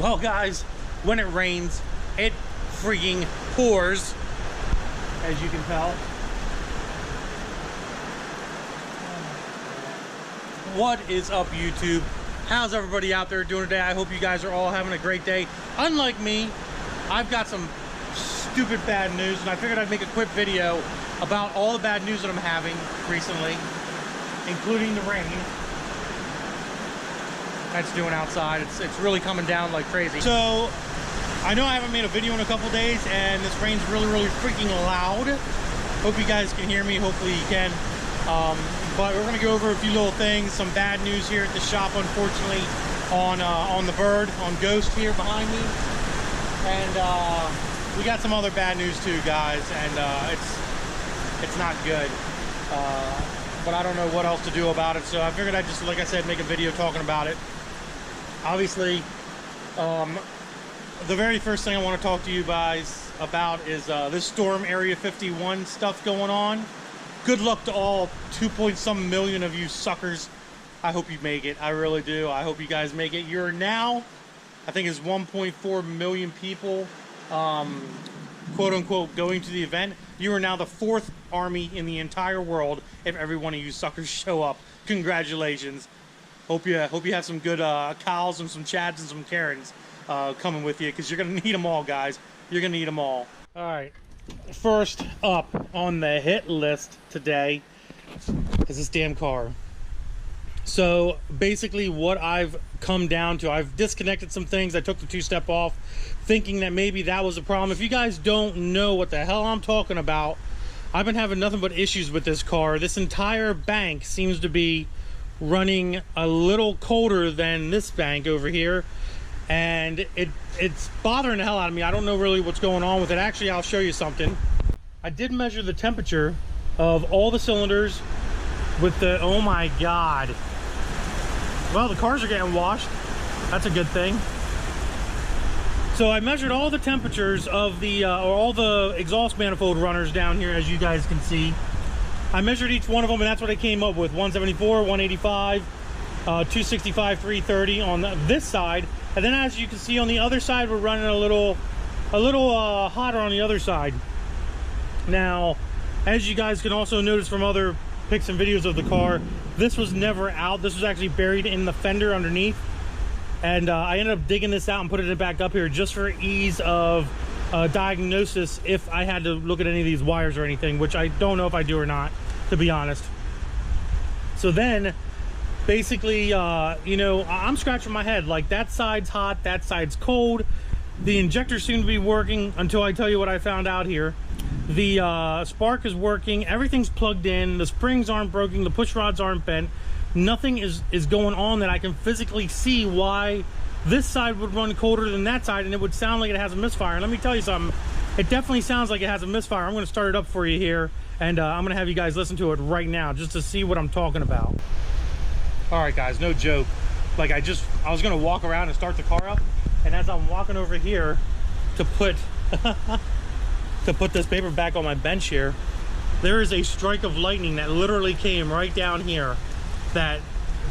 Well, guys, when it rains, it freaking pours, as you can tell. What is up, YouTube? How's everybody out there doing today? I hope you guys are all having a great day. Unlike me, I've got some stupid bad news, and I figured I'd make a quick video about all the bad news that I'm having recently, including the rain that's doing outside. It's really coming down like crazy. So I know I haven't made a video in a couple days, and this rain's really freaking loud. Hope you guys can hear me. Hopefully you can. But we're gonna go over a few little things. Some bad news here at the shop, unfortunately, on the Bird, on Ghost here behind me, and we got some other bad news too, guys, and it's not good. But I don't know what else to do about it, so I figured I'd just, like I said, make a video talking about it. Obviously, the very first thing I want to talk to you guys about is this storm Area 51 stuff going on. Good luck to all 2-point-some million of you suckers. I hope you make it. I really do. I hope you guys make it. You're now, I think it's 1.4 million people, quote unquote, going to the event. You are now the 4th army in the entire world if every one of you suckers show up. Congratulations. Hope you have some good Kyles and some Chads and some Karens coming with you, because you're going to need them all, guys. You're going to need them all. All right. First up on the hit list today is this damn car. So basically what I've come down to, I've disconnected some things. I took the 2-step off thinking that maybe that was a problem. If you guys don't know what the hell I'm talking about, I've been having nothing but issues with this car. This entire bank seems to be running a little colder than this bank over here, and it's bothering the hell out of me. I don't know really what's going on with it. Actually, I'll show you something. I did measure the temperature of all the cylinders with the, oh my god. Well, the cars are getting washed. That's a good thing. So I measured all the temperatures of the, or all the exhaust manifold runners down here, as you guys can see. I measured each one of them, and that's what I came up with. 174, 185, 265, 330 on this side. And then as you can see on the other side, we're running a little hotter on the other side. Now, as you guys can also notice from other pics and videos of the car, this was never out. This was actually buried in the fender underneath. And I ended up digging this out and putting it back up here just for ease of diagnosis if I had to look at any of these wires or anything, which I don't know if I do or not, to be honest. So then, basically, you know, I'm scratching my head. Like, that side's hot, that side's cold. The injectors seem to be working until I tell you what I found out here. The spark is working, everything's plugged in, the springs aren't broken, the push rods aren't bent. Nothing is going on that I can physically see why this side would run colder than that side, and it would sound like it has a misfire. And let me tell you something, it definitely sounds like it has a misfire. I'm going to start it up for you here, and I'm going to have you guys listen to it right now just to see what I'm talking about. All right, guys, no joke. Like, I was going to walk around and start the car up, and as I'm walking over here to put to put this paper back on my bench here, there is a strike of lightning that literally came right down here that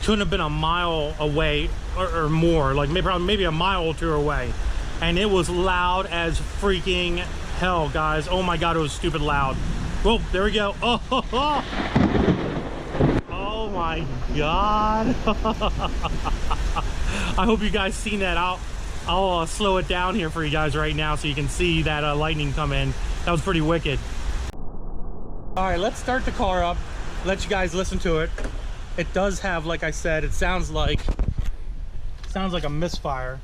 couldn't have been a mile away or more, like maybe a mile or two away, and it was loud as freaking hell, guys. Oh my god, it was stupid loud. Well, there we go. Oh my god. I hope you guys seen that. I'll slow it down here for you guys right now so you can see that lightning come in. That was pretty wicked. All right, let's start the car up, let you guys listen to it. It does have, like I said, it sounds like a misfire.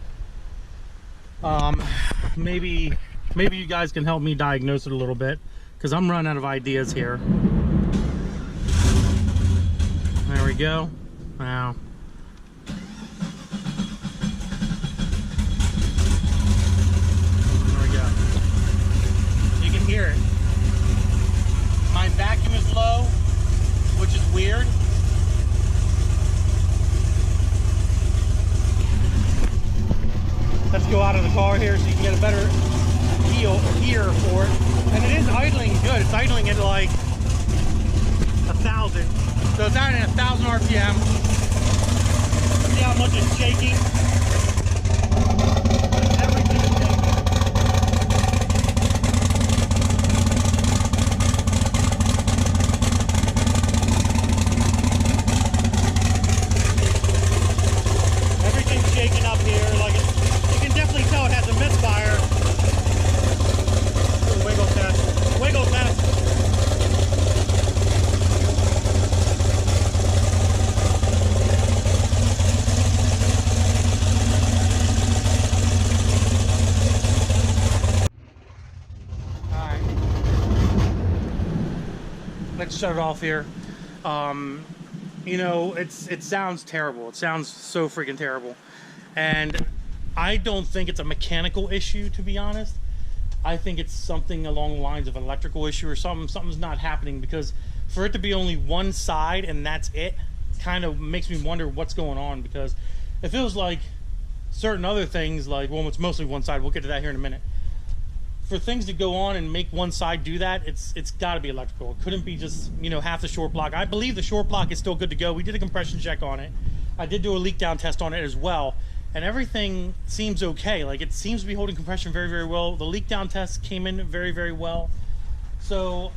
Maybe you guys can help me diagnose it a little bit, because I'm running out of ideas here. There we go. Wow. There we go. You can hear it. My vacuum is low, which is weird. Let's go out of the car here so you can get a better feel here for it. And it is idling good. It's idling at like 1,000. So it's idling at 1,000 RPM. See how much it's shaking? let's shut it off here. You know, it sounds terrible. It sounds so freaking terrible. And I don't think it's a mechanical issue, to be honest. I think it's something along the lines of an electrical issue or something's not happening, because for it to be only one side and that's it kind of makes me wonder what's going on, because it feels like certain other things, like, well, it's mostly one side. We'll get to that here in a minute. For things to go on and make one side do that, it's got to be electrical. It couldn't be just, you know, half the short block. I believe the short block is still good to go. We did a compression check on it. I did do a leak down test on it as well, and everything seems okay. Like, it seems to be holding compression very, very well. The leak down test came in very, very well. So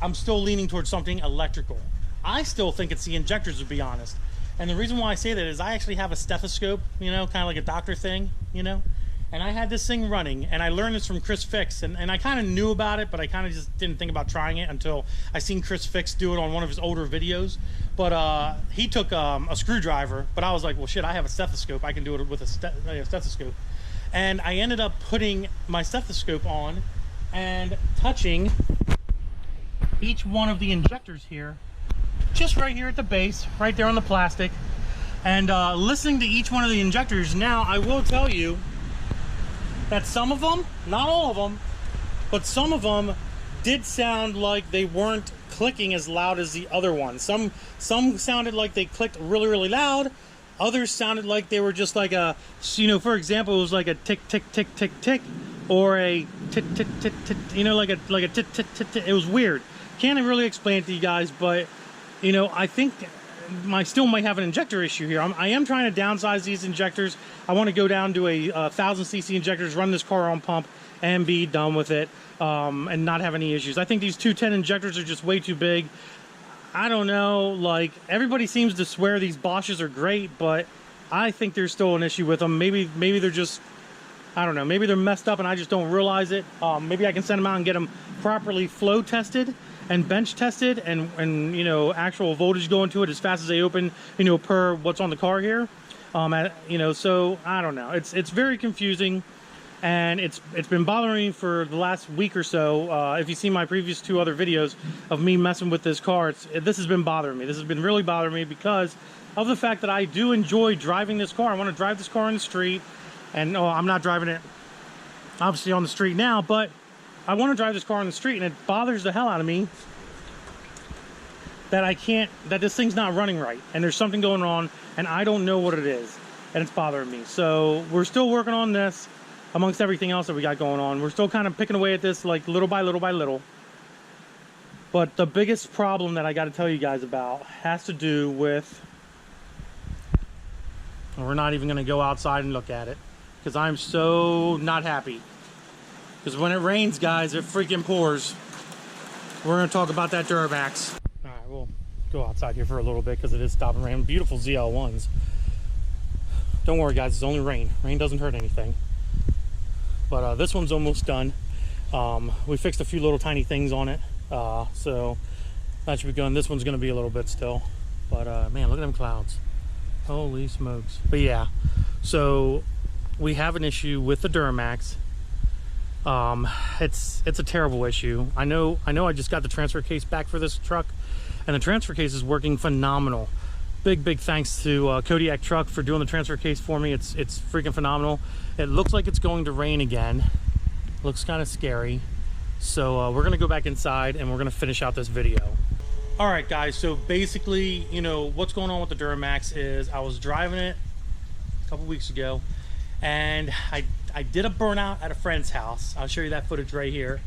I'm still leaning towards something electrical. I still think it's the injectors, to be honest. And the reason why I say that is I actually have a stethoscope, you know, kind of like a doctor thing, you know. And I had this thing running, and I learned this from Chris Fix, and I kind of knew about it, but I kind of just didn't think about trying it until I seen Chris Fix do it on one of his older videos. But he took a screwdriver, but I was like, well, shit, I have a stethoscope. I can do it with a stethoscope. And I ended up putting my stethoscope on and touching each one of the injectors here, just right here at the base, right there on the plastic, and listening to each one of the injectors. Now, I will tell you that some of them, not all of them, but some of them did sound like they weren't clicking as loud as the other ones. Some sounded like they clicked really, really loud. Others sounded like they were just like a, you know, for example, it was like a tick, tick, tick, tick, tick, or a tick, tick, tick, tick, you know, like a tick, tick, tick, tick. It was weird. Can't really explain it to you guys, but, you know, I think I still might have an injector issue here. I am trying to downsize these injectors. I want to go down to a 1000cc injectors, run this car on pump, and be done with it, and not have any issues. I think these 210 injectors are just way too big. I don't know, like, everybody seems to swear these Bosches are great, but I think there's still an issue with them. Maybe they're just, I don't know, maybe they're messed up and I just don't realize it. Maybe I can send them out and get them properly flow tested and bench tested, and you know, actual voltage going to it as fast as they open, you know, per what's on the car here. You know, so I don't know. It's very confusing, and it's been bothering me for the last week or so. If you see my previous 2 other videos of me messing with this car, this has been bothering me. This has been really bothering me because of the fact that I do enjoy driving this car. I want to drive this car on the street, and I'm not driving it obviously on the street now, but I want to drive this car on the street, and it bothers the hell out of me that that this thing's not running right, and there's something going on, and I don't know what it is, and it's bothering me. So we're still working on this amongst everything else that we got going on. We're still kind of picking away at this, like, little by little by little. But the biggest problem that I got to tell you guys about has to do with, we're not even going to go outside and look at it, because I'm so not happy. Because when it rains, guys, it freaking pours. We're going to talk about that Duramax. All right, we'll go outside here for a little bit because it is stopping raining. Beautiful ZL1s. Don't worry, guys, it's only rain. Rain doesn't hurt anything. But this one's almost done. We fixed a few little tiny things on it. So that should be good. This one's going to be a little bit still. But, man, look at them clouds. Holy smokes. But, yeah. So we have an issue with the Duramax. It's a terrible issue. I know I just got the transfer case back for this truck, and the transfer case is working phenomenal. Big thanks to Kodiak Truck for doing the transfer case for me. It's freaking phenomenal. It looks like it's going to rain again. Looks kind of scary. So we're gonna go back inside and we're gonna finish out this video. All right, guys, so basically, you know, what's going on with the Duramax is I was driving it a couple weeks ago, and I did a burnout at a friend's house. I'll show you that footage right here.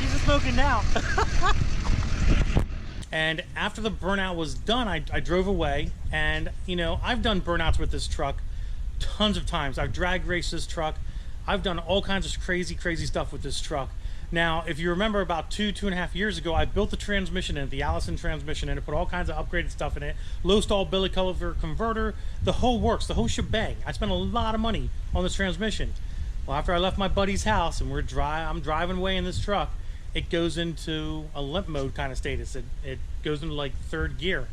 He's smoking now. And after the burnout was done, I drove away, and you know, I've done burnouts with this truck tons of times. I've drag raced this truck. I've done all kinds of crazy stuff with this truck, Now, if you remember about 2.5 years ago, I built the transmission in it, the Allison transmission, and it put all kinds of upgraded stuff in it. Low stall billet color converter, the whole works, the whole shebang. I spent a lot of money on this transmission. Well, after I left my buddy's house and I'm driving away in this truck, it goes into a limp mode kind of status. It goes into like third gear.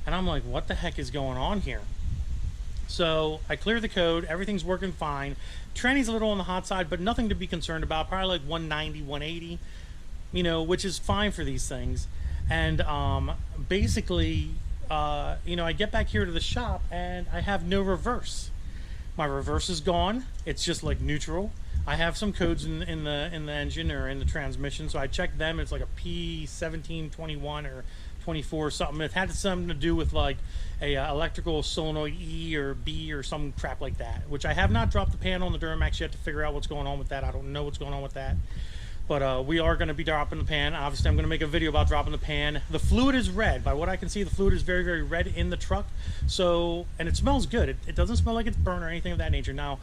And I'm like, what the heck is going on here? So I clear the code, everything's working fine. Tranny's a little on the hot side, but nothing to be concerned about. Probably like 190, 180, you know, which is fine for these things. And basically, you know, I get back here to the shop and I have no reverse. My reverse is gone. It's just like neutral. I have some codes in the engine or in the transmission, so I checked them. It's like a P1721 or 24 or something. It had something to do with like a electrical solenoid E or B or some crap like that, which I have not dropped the pan on the Duramax yet to figure out what's going on with that. I don't know what's going on with that, but we are going to be dropping the pan. Obviously, I'm going to make a video about dropping the pan. The fluid is red. By what I can see, the fluid is very, very red in the truck. So, and it smells good. It doesn't smell like it's burnt or anything of that nature. Now,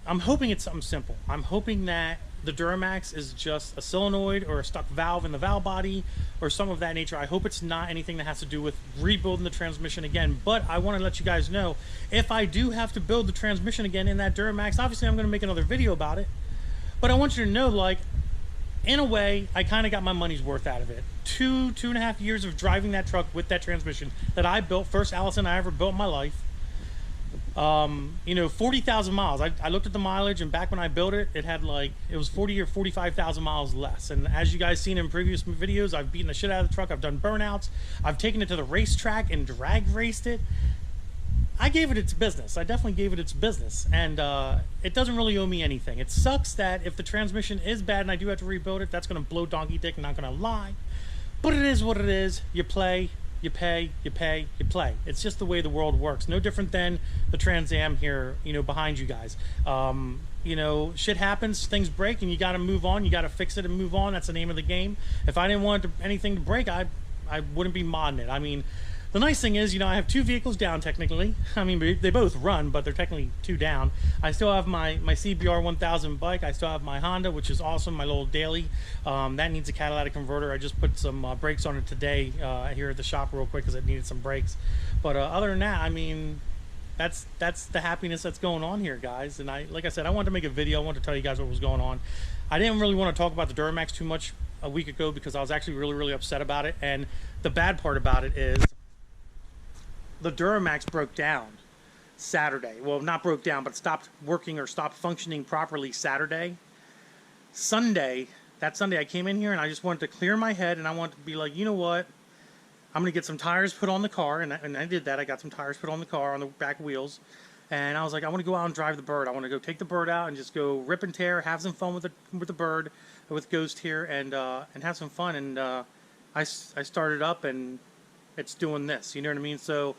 I'm hoping it's something simple. I'm hoping that the Duramax is just a solenoid or a stuck valve in the valve body or some of that nature. I hope it's not anything that has to do with rebuilding the transmission again. But I want to let you guys know, if I do have to build the transmission again in that Duramax, obviously I'm going to make another video about it. But I want you to know, like, in a way, I kind of got my money's worth out of it. 2.5 years of driving that truck with that transmission that I built, first Allison I ever built in my life. You know, 40,000 miles. I looked at the mileage, and back when I built it, it had like, it was 40 or 45,000 miles less. And as you guys seen in previous videos, I've beaten the shit out of the truck. I've done burnouts. I've taken it to the racetrack and drag raced it. I gave it its business. I definitely gave it its business. And it doesn't really owe me anything. It sucks that if the transmission is bad and I do have to rebuild it, that's going to blow donkey dick, not going to lie. But it is what it is. You play. You pay, you pay, you play. It's just the way the world works. No different than the Trans Am here, you know, behind you guys. You know, shit happens, things break, and you got to move on. You got to fix it and move on. That's the name of the game. If I didn't want anything to break, I wouldn't be modding it. I mean, the nice thing is, you know, I have 2 vehicles down technically. I mean, they both run, but they're technically 2 down. I still have my CBR 1000 bike. I still have my Honda, which is awesome, my little daily. That needs a catalytic converter. I just put some brakes on it today here at the shop real quick because it needed some brakes. But other than that, I mean, that's the happiness that's going on here, guys. And like I said, I wanted to make a video. I wanted to tell you guys what was going on. I didn't really want to talk about the Duramax too much a week ago because I was actually really, really upset about it. And the bad part about it is, the Duramax broke down Saturday. Well, not broke down, but stopped working or stopped functioning properly Saturday. That Sunday I came in here and I just wanted to clear my head and I wanted to be like, you know what? I'm going to get some tires put on the car. And I did that. I got some tires put on the car on the back wheels. And I was like, I want to go out and drive the bird. I want to go take the bird out and just go rip and tear, have some fun with the bird, with Ghost here, and have some fun. And I started up and it's doing this, you know what I mean? So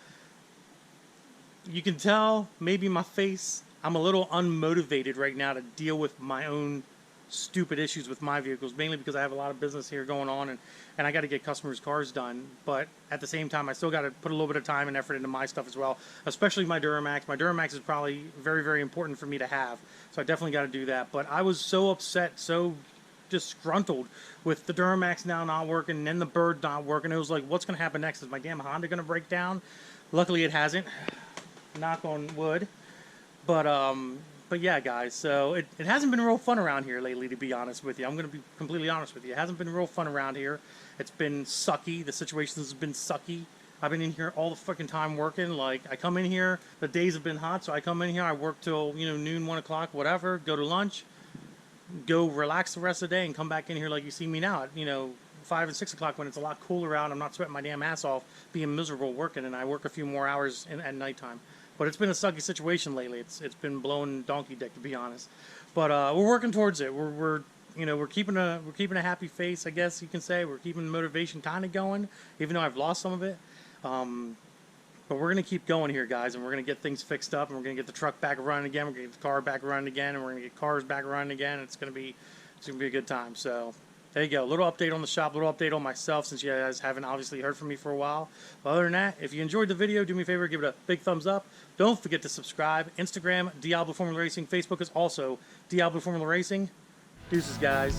you can tell maybe my face, I'm a little unmotivated right now to deal with my own stupid issues with my vehicles, mainly because I have a lot of business here going on and I got to get customers' cars done. But at the same time, I still got to put a little bit of time and effort into my stuff as well, especially my Duramax. My Duramax is probably very, very important for me to have, so I definitely got to do that. But I was so upset, so disgruntled with the Duramax now not working and then the bird not working. It was like, what's going to happen next? Is my damn Honda going to break down? Luckily it hasn't, knock on wood. But yeah, guys, so it hasn't been real fun around here lately, to be honest with you. I'm going to be completely honest with you. It hasn't been real fun around here. It's been sucky. The situation has been sucky. I've been in here all the fucking time working. Like, I come in here, the days have been hot, so I come in here, I work till, you know, noon, 1 o'clock, whatever, go to lunch, go relax the rest of the day and come back in here like you see me now at, you know, 5 and 6 o'clock when it's a lot cooler out. I'm not sweating my damn ass off being miserable working, and I work a few more hours at nighttime. But it's been a sucky situation lately. It's been blowing donkey dick, to be honest. But we're working towards it. We're you know, we're keeping a happy face, I guess you can say. We're keeping the motivation kind of going, even though I've lost some of it. But we're going to keep going here, guys, and we're going to get things fixed up, and we're going to get the truck back running again. We're going to get the car back running again, and we're going to get cars back running again. It's going to be a good time. So there you go. A little update on the shop, a little update on myself, since you guys haven't obviously heard from me for a while. But other than that, if you enjoyed the video, do me a favor, give it a big thumbs up. Don't forget to subscribe. Instagram, Diablo Formula Racing. Facebook is also Diablo Formula Racing. Deuces, guys.